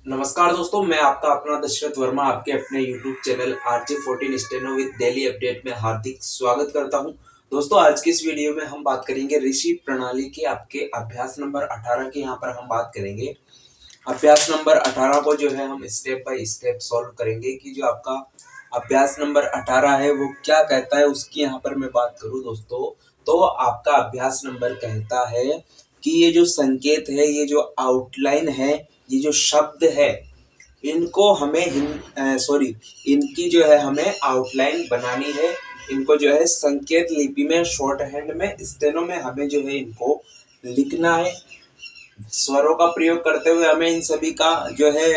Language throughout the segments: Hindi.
नमस्कार दोस्तों, मैं आपका अपना दशरथ वर्मा आपके अपने YouTube channel RJ14 steno with daily update में हार्दिक स्वागत करता हूं। दोस्तों, आज की इस वीडियो में हम बात करेंगे ऋषि प्रणाली के आपके अभ्यास नंबर 18 की। यहाँ पर हम बात करेंगे अभ्यास नंबर 18 को जो है हम स्टेप बाय स्टेप सॉल्व करेंगे कि जो आपका अभ्यास नंबर 18 है वो क्या कहता है। उसकी यहाँ पर मैं बात करूँ दोस्तों, तो आपका अभ्यास नंबर कहता है कि ये जो संकेत है, ये जो आउटलाइन है, ये जो शब्द है, इनको हमें इनकी जो है हमें आउटलाइन बनानी है। इनको जो है संकेत लिपि में, शॉर्ट हैंड में, स्टेनो में हमें जो है इनको लिखना है। स्वरों का प्रयोग करते हुए हमें इन सभी का जो है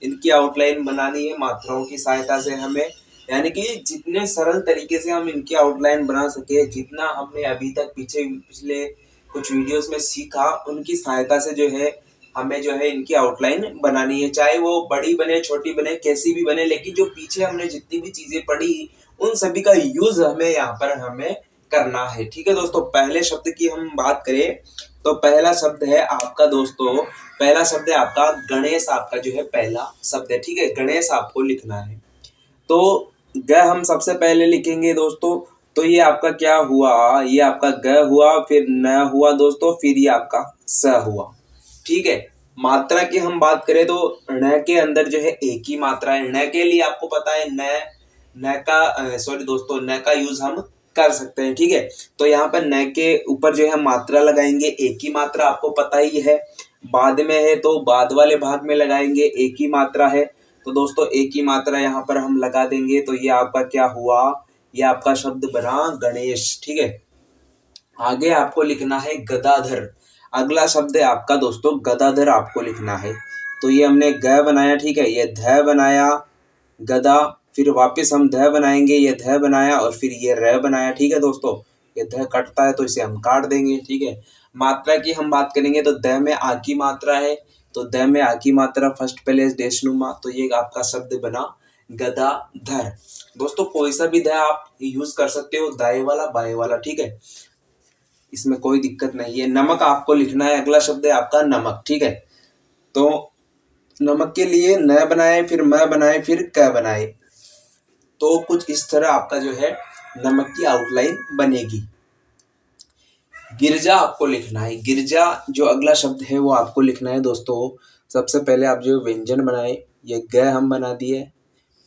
इनकी आउटलाइन बनानी है मात्राओं की सहायता से हमें, यानी कि जितने सरल तरीके से हम इनकी आउटलाइन बना सके, जितना हमने अभी तक पिछले कुछ वीडियोस में सीखा, उनकी सहायता से जो है हमें जो है इनकी आउटलाइन बनानी है। चाहे वो बड़ी बने, छोटी बने, कैसी भी बने, लेकिन जो पीछे हमने जितनी भी चीजें पढ़ी उन सभी का यूज हमें यहाँ पर हमें करना है। ठीक है दोस्तों, पहले शब्द की हम बात करें तो पहला शब्द है आपका दोस्तों, पहला शब्द है आपका गणेश। आपका जो है पहला शब्द है, ठीक है, गणेश आपको लिखना है। तो ग हम सबसे पहले लिखेंगे दोस्तों, तो ये आपका क्या हुआ, ये आपका ग हुआ, फिर न हुआ दोस्तों, फिर ये आपका स हुआ। ठीक है, मात्रा की हम बात करें तो ण के अंदर जो है एक ही मात्रा है। ण के लिए आपको पता है न का यूज हम कर सकते हैं। ठीक है, तो यहाँ पर न के ऊपर जो है मात्रा लगाएंगे, एक ही मात्रा आपको पता ही है। बाद में है तो बाद वाले भाग में लगाएंगे, एक ही मात्रा है तो दोस्तों एक ही मात्रा यहाँ पर हम लगा देंगे। तो ये आपका क्या हुआ, ये आपका शब्द बना गणेश। ठीक है, आगे आपको लिखना है गदाधर। अगला शब्द है आपका दोस्तों गदाधर, आपको लिखना है। तो ये हमने ग बनाया, ठीक है, ये ध बनाया, गदा, फिर वापस हम ध बनाएंगे, ये ध बनाया, और फिर ये र बनाया। ठीक है दोस्तों, ये ध कटता है तो इसे हम काट देंगे। ठीक है, मात्रा की हम बात करेंगे तो द में आ की मात्रा है, तो द में आ की मात्रा फर्स्ट पहले देशनुमा, तो ये आपका शब्द बना गदाधर। दोस्तों कोई सा भी द आप यूज कर सकते हो, दाएं वाला, बाएं वाला, ठीक है, इसमें कोई दिक्कत नहीं है। नमक आपको लिखना है, अगला शब्द है आपका नमक। ठीक है, तो नमक के लिए न बनाए, फिर म बनाए, फिर क बनाए, तो कुछ इस तरह आपका जो है नमक की आउटलाइन बनेगी। गिरजा आपको लिखना है, गिरजा जो अगला शब्द है वो आपको लिखना है दोस्तों। सबसे पहले आप जो व्यंजन बनाए, ये ग हम बना दिए,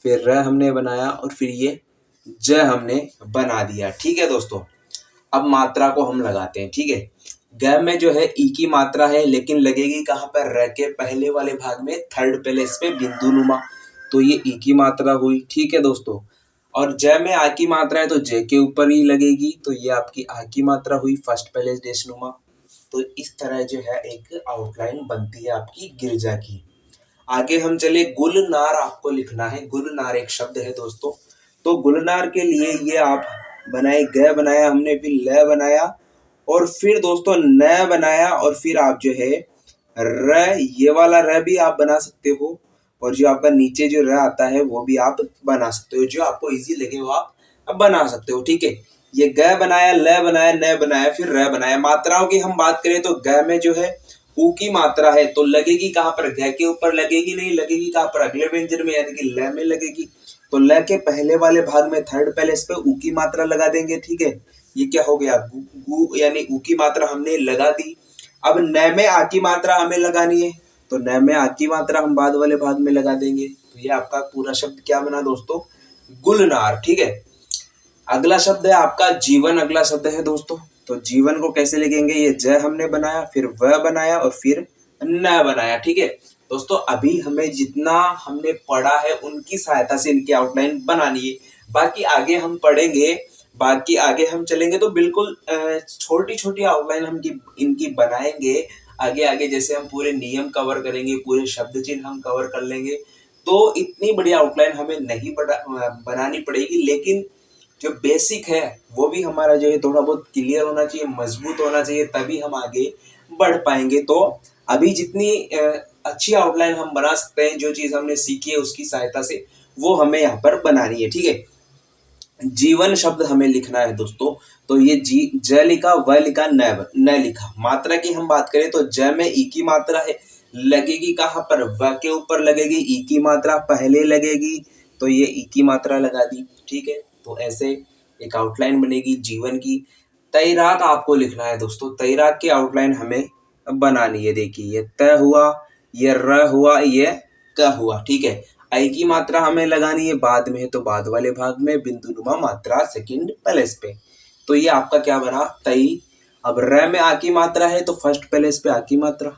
फिर र हमने बनाया, और फिर ये ज हमने बना दिया। ठीक है दोस्तों, अब मात्रा को हम लगाते हैं। ठीक है, ग में जो है ई की मात्रा है, लेकिन लगेगी कहाँ पर, र के पहले वाले भाग में, थर्ड प्लेस पे बिंदु नुमा, तो ये ई की मात्रा हुई। ठीक है दोस्तों, और ज में आ की मात्रा है तो ज के ऊपर ही लगेगी, तो ये आपकी आ की मात्रा हुई, फर्स्ट प्लेस देशनुमा। तो इस तरह जो है एक आउटलाइन बनती है आपकी गिरजा की। आगे हम चले, गुलनार आपको लिखना है। गुलनार एक शब्द है दोस्तों, तो गुलनार के लिए ये आप बनाए, ग बनाया हमने, फिर ल बनाया, और फिर दोस्तों न बनाया, और फिर आप जो है र, ये वाला र भी आप बना सकते हो, और जो आपका नीचे जो र आता है वो भी आप बना सकते हो, जो आपको इजी लगे वो आप बना सकते हो। ठीक है, ये ग बनाया, ल बनाया, न बनाया, फिर र बनाया। मात्राओं की हम बात करें तो ग में जो है ऊ की मात्रा है, तो लगेगी कहाँ पर, घ के ऊपर लगेगी नहीं, लगेगी कहाँ पर, अगले व्यंजन में, यानी कि ल में लगेगी। तो ल के पहले वाले भाग में थर्ड प्लेस पे ऊ की मात्रा लगा देंगे। ठीक है, ये क्या हो गया, गु, गु यानी ऊ की मात्रा हमने लगा दी। अब न में आ की मात्रा हमें लगानी है, तो न में आ की मात्रा हम बाद वाले भाग में लगा देंगे। तो ये आपका पूरा शब्द क्या बना दोस्तों, गुलनार। ठीक है, अगला शब्द है आपका जीवन। अगला शब्द है दोस्तों, तो जीवन को कैसे लिखेंगे, ये ज हमने बनाया, फिर व बनाया, और फिर न बनाया। ठीक है दोस्तों, अभी हमें जितना हमने पढ़ा है उनकी सहायता से इनकी आउटलाइन बनानी है। बाकी आगे हम पढ़ेंगे, बाकी आगे हम चलेंगे तो बिल्कुल छोटी छोटी आउटलाइन हम इनकी बनाएंगे। आगे आगे जैसे हम पूरे नियम कवर करेंगे, पूरे शब्द चिन्ह हम कवर कर लेंगे, तो इतनी बड़ी आउटलाइन हमें नहीं बनानी पड़ेगी, लेकिन जो बेसिक है वो भी हमारा जो है थोड़ा बहुत क्लियर होना चाहिए, मजबूत होना चाहिए, तभी हम आगे बढ़ पाएंगे। तो अभी जितनी अच्छी आउटलाइन हम बना सकते हैं, जो चीज हमने सीखी है उसकी सहायता से, वो हमें यहाँ पर बनानी है। ठीक है, जीवन शब्द हमें लिखना है दोस्तों, तो ये ज लिखा, व लिखा, न लिखा। मात्रा की हम बात करें तो ज में ई की मात्रा है, लगेगी कहाँ पर, व के ऊपर लगेगी, ई की मात्रा पहले लगेगी तो ये ई की मात्रा लगा दी, ठीक है। तो ऐसे एक आउटलाइन बनेगी जीवन की। तैराक आपको लिखना है दोस्तों, तैराक की आउटलाइन हमें बनानी है। देखिए ये त हुआ, ये र हुआ, ये क हुआ, ठीक है। आई की मात्रा हमें लगानी है बाद में, तो बाद वाले भाग में बिंदुनुमा मात्रा सेकंड प्लेस पे। तो ये आपका क्या बना, तई। अब र में आ की मात्रा है तो फर्स्ट प्लेस पे आ की मात्रा,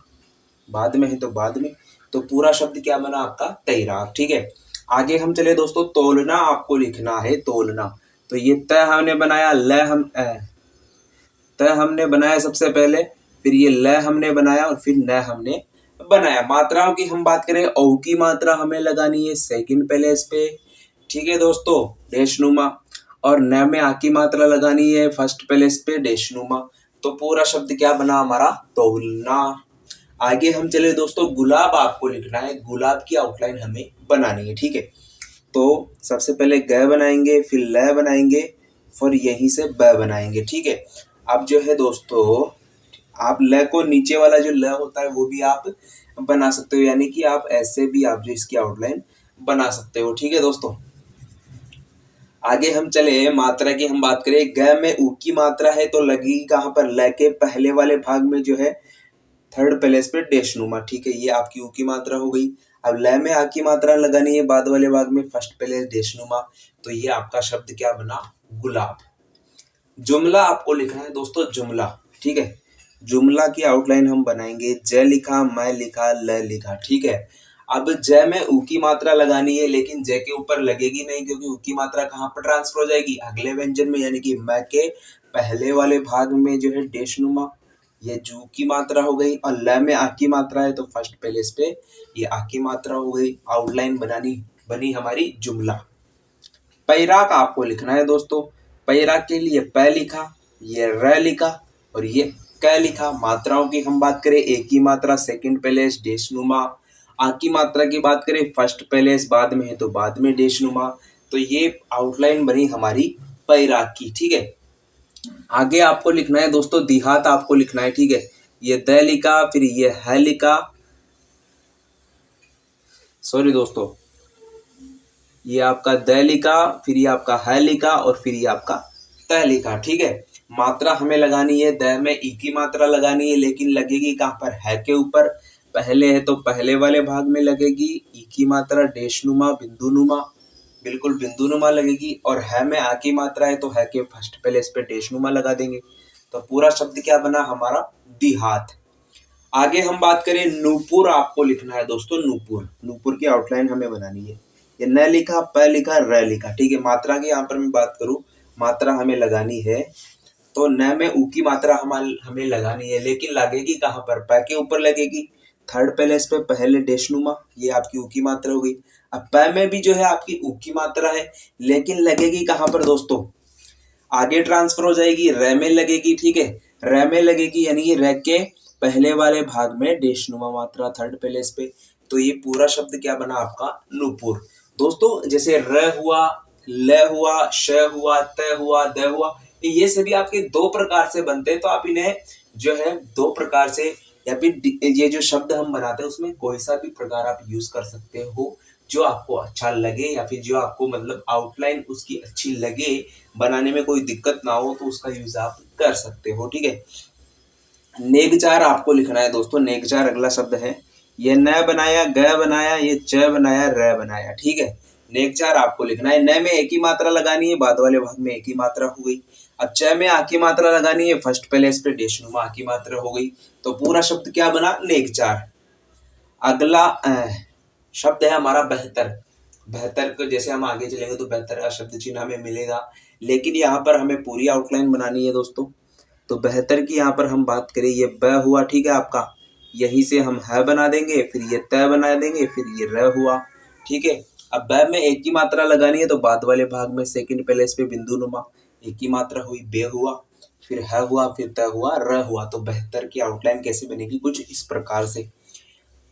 बाद में है तो बाद में, तो पूरा शब्द क्या बना आपका, तैराक, ठीक है। आगे हम चले दोस्तों, तोलना आपको लिखना है, तोलना। तो ये त हमने बनाया, ल हम त हमने बनाया सबसे पहले, फिर ये ल हमने बनाया और फिर न हमने बनाया। मात्राओं की हम बात करें, औ की मात्रा हमें लगानी है सेकंड प्लेस पे, ठीक है दोस्तों, डैशनुमा। और न में आ की मात्रा लगानी है फर्स्ट प्लेस पे, डैशनुमा। तो पूरा शब्द क्या बना हमारा, तोलना। आगे हम चले दोस्तों, गुलाब आपको लिखना है, गुलाब की आउटलाइन हमें बनानी है, ठीक है। तो सबसे पहले ग बनाएंगे, फिर ल बनाएंगे, फिर यहीं से ब बनाएंगे, ठीक है। अब जो है दोस्तों, आप ल को नीचे वाला जो ल होता है वो भी आप बना सकते हो, यानी कि आप ऐसे भी आप जो इसकी आउटलाइन बना सकते हो, ठीक है दोस्तों। आगे हम चले, मात्रा की हम बात करें, ग में ऊ की मात्रा है तो लगेगी कहाँ पर, ल के पहले वाले भाग में जो है थर्ड प्लेस पे डैशनुमा, ठीक है। ये आपकी ऊ की मात्रा हो गई। अब ल में आ की मात्रा लगानी है बाद वाले भाग में, फर्स्ट प्लेस डैशनुमा। तो ये आपका शब्द क्या बना, गुलाब। जुमला आपको लिखना है दोस्तों, जुमला, ठीक है। जुमला की आउटलाइन हम बनाएंगे, ज लिखा, मैं लिखा, ल लिखा, ठीक है। अब ज में ऊ की मात्रा लगानी है, लेकिन ज के ऊपर लगेगी नहीं, क्योंकि ऊ की मात्रा कहाँ पर ट्रांसफर हो जाएगी, अगले व्यंजन में, यानी कि मैं के पहले वाले भाग में जो है डैशनुमा। ये जू की मात्रा हो गई, और ल में आ की मात्रा है तो फर्स्ट प्लेस पे ये आ की मात्रा हो गई। आउटलाइन बनी हमारी जुमला। पैराक आपको लिखना है दोस्तों, पैराक के लिए प लिखा, ये र लिखा और ये क लिखा। मात्राओं की हम बात करें, एक की मात्रा सेकंड प्लेस डैशनुमा, आ की मात्रा की बात करें फर्स्ट प्लेस, बाद में है तो बाद में डैशनुमा। तो ये आउटलाइन बनी हमारी पैराक की, ठीक है। आगे आपको लिखना है दोस्तों, देहात आपको लिखना है, ठीक है। ये द लिखा, फिर ये है लिखा, सॉरी दोस्तों, ये आपका द लिखा, फिर ये आपका है लिखा और फिर ये आपका त लिखा, ठीक है। मात्रा हमें लगानी है, द में ई की मात्रा लगानी है, लेकिन लगेगी कहाँ पर, है के ऊपर। पहले है तो पहले वाले भाग में लगेगी ई की मात्रा, डैशनुमा, बिंदुनुमा, बिल्कुल बिंदुनुमा लगेगी। और है में आ की मात्रा है तो है के फर्स्ट प्लेस पे डैशनुमा लगा देंगे। तो पूरा शब्द क्या बना हमारा, देहात। आगे हम बात करें, नूपुर आपको लिखना है दोस्तों, नूपुर। नूपुर की आउटलाइन हमें बनानी है। ये न लिखा, प लिखा, र लिखा, ठीक है। मात्रा की यहाँ पर मैं बात करूं, मात्रा हमें लगानी है तो न में ऊ की मात्रा हमें लगानी है, लेकिन लगेगी कहाँ पर, प के ऊपर लगेगी, थर्ड प्लेस पे पहले डैशनुमा, ये आपकी ऊ की मात्रा हो गई। अब प में भी जो है आपकी ऊ की मात्रा है, लेकिन लगेगी कहाँ पर दोस्तों, आगे ट्रांसफर हो जाएगी, र में लगेगी, ठीक है। र में लगेगी यानी कि र के पहले वाले भाग में डैशनुमा मात्रा थर्ड प्लेस पे। तो ये पूरा शब्द क्या बना आपका, नूपुर। दोस्तों जैसे र हुआ, ल हुआ, श हुआ, त हुआ, द हुआ, ये सभी आपके दो प्रकार से बनते हैं। तो आप इन्हें जो है दो प्रकार से, या फिर ये जो शब्द हम बनाते हैं उसमें कोई सा भी प्रकार आप यूज कर सकते हो, जो आपको अच्छा लगे, या फिर जो आपको मतलब आउटलाइन उसकी अच्छी लगे, बनाने में कोई दिक्कत ना हो, तो उसका यूज आप कर सकते हो, ठीक है। नेगचार आपको लिखना है दोस्तों, नेगचार अगला शब्द है। ये न बनाया, ग बनाया, ये च बनाया, र बनाया, ठीक है। नेगचार आपको लिखना है, न में एक ही मात्रा लगानी है, बाद वाले भाग में एक ही मात्रा हो गई। अब च में आ की मात्रा लगानी है, फर्स्ट प्लेस पे डैशनुमा आ की मात्रा हो गई। तो पूरा शब्द क्या बना, नेगचार। अगला शब्द है हमारा बेहतर। बेहतर को जैसे हम आगे चलेंगे तो बेहतर का शब्द चिन्ह हमें मिलेगा, लेकिन यहाँ पर हमें पूरी आउटलाइन बनानी है दोस्तों। तो बेहतर की यहाँ पर हम बात करें, ये ब हुआ, ठीक है आपका, यहीं से हम है बना देंगे, फिर ये त बना देंगे, फिर ये र हुआ, ठीक है। अब ब में एक की मात्रा लगानी है तो बाद वाले भाग में सेकंड प्लेस पे बिंदुनुमा, एक की मात्रा हुई, बे हुआ, फिर है हुआ, फिर त हुआ, र हुआ। तो बेहतर की आउटलाइन कैसे बनेगी, कुछ इस प्रकार से।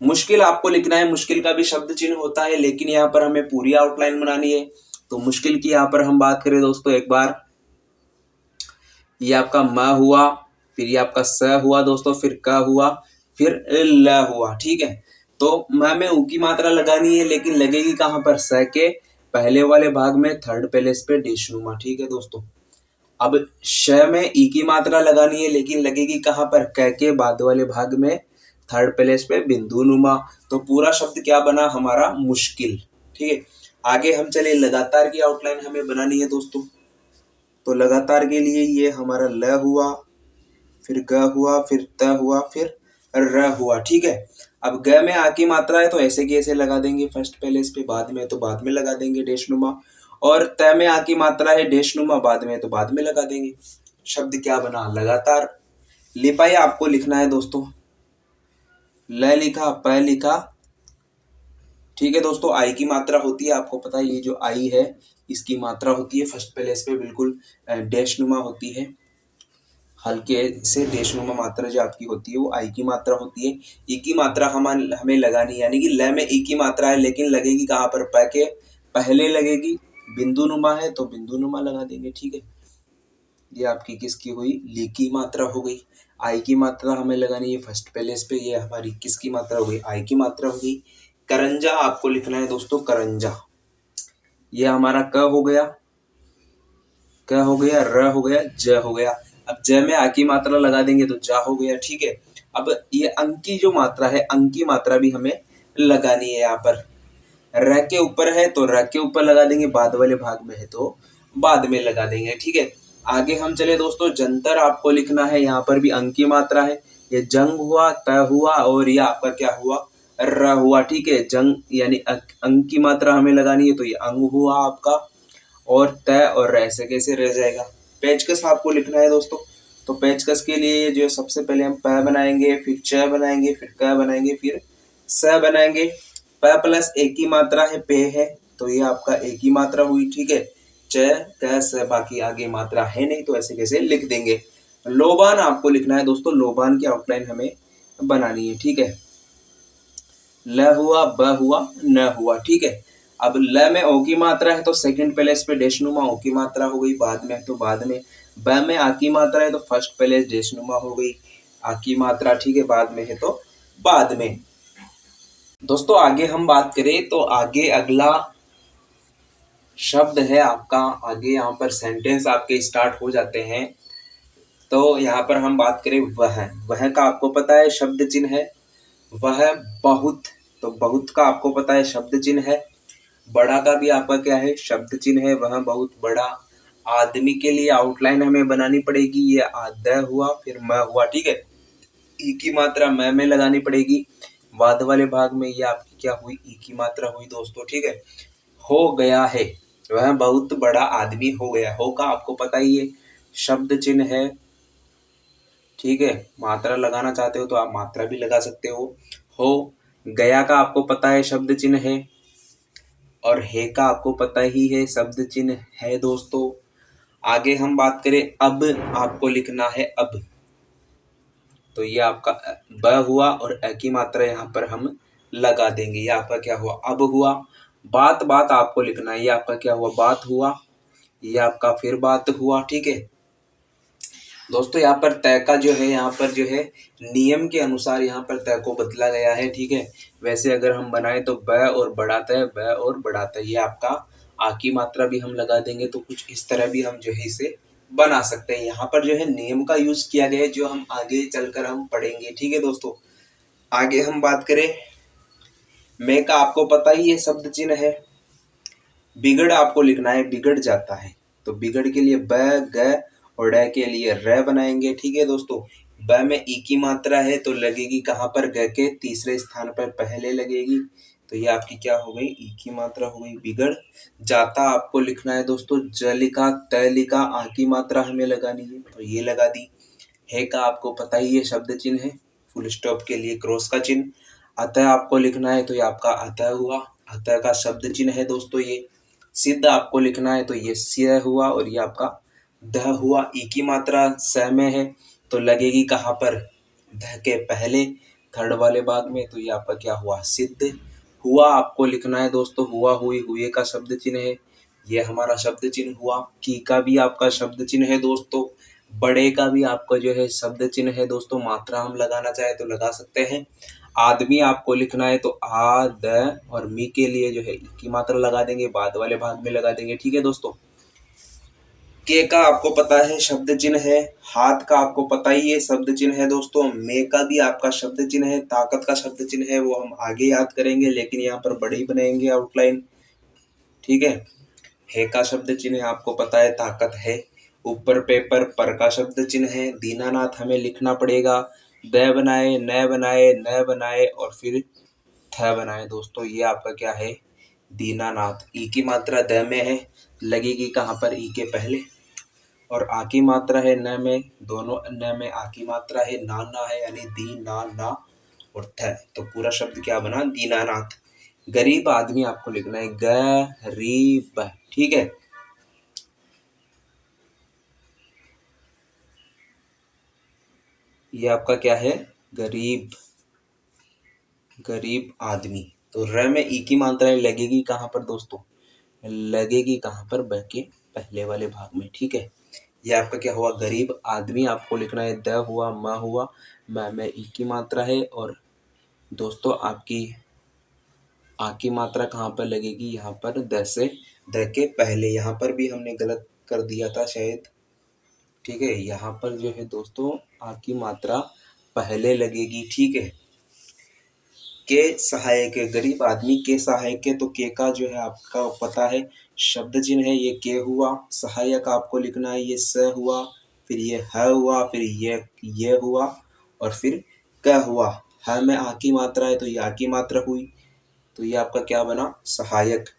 मुश्किल आपको लिखना है, मुश्किल का भी शब्द चिन्ह होता है, लेकिन यहाँ पर हमें पूरी आउटलाइन बनानी है। तो मुश्किल की यहाँ पर हम बात करें दोस्तों, एक बार ये आपका म हुआ, फिर ये आपका स हुआ दोस्तों, फिर क हुआ, फिर ल हुआ, ठीक है। तो म में ऊ की मात्रा लगानी है, लेकिन लगेगी कहाँ पर, स के पहले वाले भाग में थर्ड प्लेस पे डेशनुमा। ठीक है दोस्तों। अब श में ई की मात्रा लगानी है, लेकिन लगेगी कहाँ पर, क के बाद वाले भाग में थर्ड प्लेस पे बिंदु नुमा। तो पूरा शब्द क्या बना हमारा, मुश्किल। ठीक है, आगे हम चले, लगातार की आउटलाइन हमें बनानी है दोस्तों। तो लगातार के लिए ये हमारा ल हुआ, फिर ग हुआ, फिर त हुआ, फिर र हुआ। ठीक है, अब ग में आ की मात्रा है तो ऐसे की ऐसे लगा देंगे फर्स्ट प्लेस पे, बाद में तो बाद में लगा देंगे डेशनुमा। और त में आ की मात्रा है डेशनुमा, बाद में तो बाद में लगा देंगे। शब्द क्या बना, लगातार। लिपाई आपको लिखना है दोस्तों, ल लिखा, प लिखा। ठीक है दोस्तों, आई की मात्रा होती है, आपको पता है ये जो आई है इसकी मात्रा होती है फर्स्ट प्लेस पे, बिल्कुल डैशनुमा होती है। हल्के से डैशनुमा मात्रा जो आपकी होती है वो आई की मात्रा होती है। ई की मात्रा हमें लगानी है, यानी कि ल में ई की मात्रा है, लेकिन लगेगी कहाँ पर, प के पहले लगेगी। बिंदु नुमा है तो बिंदु नुमा लगा देंगे। ठीक है, ये आपकी किसकी हुई, ली की मात्रा हो गई। आई की मात्रा हमें लगानी है फर्स्ट प्लेस पे, ये हमारी किसकी मात्रा हो गई, आई की मात्रा हो गई। करंजा आपको लिखना है दोस्तों, करंजा। ये हमारा क हो गया, क हो गया, र हो गया, ज हो गया। अब ज में आ की मात्रा लगा देंगे तो जा हो गया। ठीक है, अब ये अंक की जो मात्रा है, अंक की मात्रा भी हमें लगानी है। यहाँ पर र के ऊपर है तो र के ऊपर लगा देंगे, बाद वाले भाग में है तो बाद में लगा देंगे। ठीक है, आगे हम चले दोस्तों, जंतर आपको लिखना है, यहाँ पर भी अंक की मात्रा है। ये जंग हुआ, त हुआ, और ये आपका क्या हुआ, र हुआ। ठीक है, जंग यानी अंक की मात्रा हमें लगानी है, तो ये अंग हुआ आपका, और तय और र ऐसे कैसे रह जाएगा। पेचकस आपको लिखना है दोस्तों। तो पेचकस के लिए जो सबसे पहले हम प बनाएंगे, फिर च बनाएंगे, फिर क बनाएंगे, फिर स बनाएंगे। प प्लस एक की मात्रा है, पे है, तो ये आपका एक ही मात्रा हुई। ठीक है, च क स, बाकी आगे मात्रा है नहीं तो ऐसे कैसे लिख देंगे। लोबान आपको लिखना है दोस्तों, लोबान की आउटलाइन हमें बनानी है। ठीक है, ल हुआ, ब हुआ, न हुआ। ठीक है, अब ल में ओ की मात्रा है तो सेकंड प्लेस पे डेशनुमा ओ की मात्रा हो गई, बाद में तो बाद में। ब में आ की मात्रा है तो फर्स्ट प्लेस डेशनुमा हो गई, आ की मात्रा। ठीक है, बाद में है तो बाद में। दोस्तों आगे हम बात करें तो आगे अगला शब्द है आपका, आगे यहाँ पर सेंटेंस आपके स्टार्ट हो जाते हैं। तो यहाँ पर हम बात करें वह का आपको पता है शब्द चिन्ह है, वह बहुत, तो बहुत का आपको पता है शब्द चिन्ह है। बड़ा का भी आपका क्या है, शब्द चिन्ह है, वह बहुत बड़ा। आदमी के लिए आउटलाइन हमें बनानी पड़ेगी, ये आद हुआ, फिर म हुआ। ठीक है, ई की मात्रा म में लगानी पड़ेगी, बाद वाले भाग में ये आपकी क्या हुई, ई की मात्रा हुई दोस्तों। ठीक है, हो गया है, वह बहुत बड़ा आदमी हो गया। हो का आपको पता ही है शब्द चिन्ह है। ठीक है, मात्रा लगाना चाहते हो तो आप मात्रा भी लगा सकते हो गया का आपको पता है शब्द चिन्ह है, और है का आपको पता ही है शब्द चिन्ह है दोस्तों। आगे हम बात करें, अब आपको लिखना है अब। तो ये आपका ब हुआ, और अ की मात्रा यहाँ पर हम लगा देंगे, ये आपका क्या हुआ, अब हुआ। बात बात आपको लिखना है, ये आपका क्या हुआ, बात हुआ, ये आपका फिर बात हुआ। ठीक है दोस्तों, यहाँ पर तय का जो है, यहाँ पर जो है नियम के अनुसार यहाँ पर तय को बदला गया है। ठीक है, वैसे अगर हम बनाए तो ब और बढ़ाता है, ब और बढ़ाता है, ये आपका आ की मात्रा भी हम लगा देंगे, तो कुछ इस तरह भी हम जो है इसे बना सकते हैं। यहाँ पर जो है नियम का यूज किया गया है, जो हम आगे चलकर हम पढ़ेंगे। ठीक है दोस्तों, आगे हम बात करें, मैं का आपको पता ही ये शब्द चिन्ह है। बिगड़ आपको लिखना है, बिगड़ जाता है, तो बिगड़ के लिए ब ग और ड के लिए र बनाएंगे। ठीक है दोस्तों, ब में ई की मात्रा है तो लगेगी कहाँ पर, ग के तीसरे स्थान पर पहले लगेगी, तो ये आपकी क्या हो गई, ई की मात्रा हो गई। बिगड़ जाता आपको लिखना है दोस्तों, ज लिखा, त लिखा, आ की मात्रा हमें लगानी है तो ये लगा दी। है का आपको पता ही है शब्द चिन्ह है, फुल स्टॉप के लिए क्रॉस का चिन्ह। अतः आपको लिखना है तो ये आपका अतः हुआ, अतः का शब्द चिन्ह है दोस्तों। ये सिद्ध आपको लिखना है तो ये स्य हुआ, और ये आपका ध हुआ। ई की मात्रा स में है तो लगेगी कहाँ पर, ध के पहले थर्ड वाले भाग में, तो ये आपका क्या हुआ, सिद्ध हुआ आपको लिखना है दोस्तों। हुआ, हुई, हुए का शब्द चिन्ह है, ये हमारा शब्द चिन्ह हुआ। की का भी आपका शब्द चिन्ह है दोस्तों। बड़े का भी आपका जो है शब्द चिन्ह है दोस्तों, मात्रा हम लगाना चाहे तो लगा सकते हैं। आदमी आपको लिखना है तो आ द और मी के लिए जो है ई की मात्रा लगा देंगे, बाद वाले भाग में लगा देंगे। ठीक है दोस्तों। के का आपको पता है शब्द चिन्ह है, हाथ का आपको पता ही है शब्द चिन्ह है दोस्तों, मे का भी आपका शब्द चिन्ह है, ताकत का शब्द चिन्ह है, वो हम आगे याद करेंगे लेकिन यहाँ पर बड़े ही बनाएंगे आउटलाइन। ठीक है का शब्द चिन्ह आपको पता है, ताकत है। ऊपर पेपर पर का शब्द चिन्ह है, दीनानाथ हमें लिखना पड़ेगा। द बनाए, न बनाए और फिर थ बनाए दोस्तों, ये आपका क्या है, दीनानाथ। ई की मात्रा द में है, लगेगी कहाँ पर, ई के पहले, और आ की मात्रा है न में, दोनों न में आ की मात्रा है, ना है यानी दी ना ना और थ, तो पूरा शब्द क्या बना, दीनानाथ। गरीब आदमी आपको लिखना है गरीब। ठीक है। ये आपका क्या है, गरीब, गरीब आदमी। तो र में ई की मात्रा लगेगी कहाँ पर दोस्तों, लगेगी कहाँ पर, ब के पहले वाले भाग में। ठीक है। ये आपका क्या हुआ, गरीब आदमी आपको लिखना है। द हुआ, म हुआ, म में ई की मात्रा है, और दोस्तों आपकी आ की मात्रा कहाँ पर लगेगी, यहाँ पर द से, द के पहले। यहाँ पर भी हमने गलत कर दिया था शायद। ठीक है। यहाँ पर जो है दोस्तों आ की मात्रा पहले लगेगी। ठीक है। के सहायक है, गरीब आदमी के सहायक है, तो के का जो है आपका पता है शब्द चिन्ह है, ये के हुआ। सहायक आपको लिखना है, ये स हुआ, फिर ये ह हुआ, फिर ये हुआ, और फिर क हुआ। ह में आ की मात्रा है तो ये आ की मात्रा हुई, तो ये आपका क्या बना, सहायक।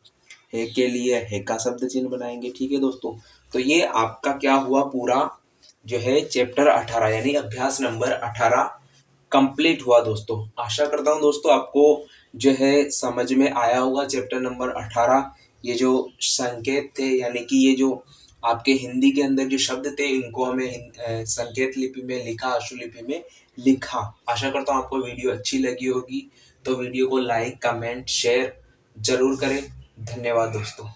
है के लिए है का शब्द चिन्ह बनाएंगे। ठीक है दोस्तों। तो ये आपका क्या हुआ, पूरा जो है चैप्टर 18 यानी अभ्यास नंबर 18 कंप्लीट हुआ दोस्तों। आशा करता हूँ दोस्तों आपको जो है समझ में आया होगा चैप्टर नंबर 18। ये जो संकेत थे यानी कि ये जो आपके हिंदी के अंदर जो शब्द थे इनको हमें संकेत लिपि में लिखा, अशुलिपि में लिखा। आशा करता हूँ आपको वीडियो अच्छी लगी होगी, तो वीडियो को लाइक, कमेंट, शेयर जरूर करें। धन्यवाद दोस्तों।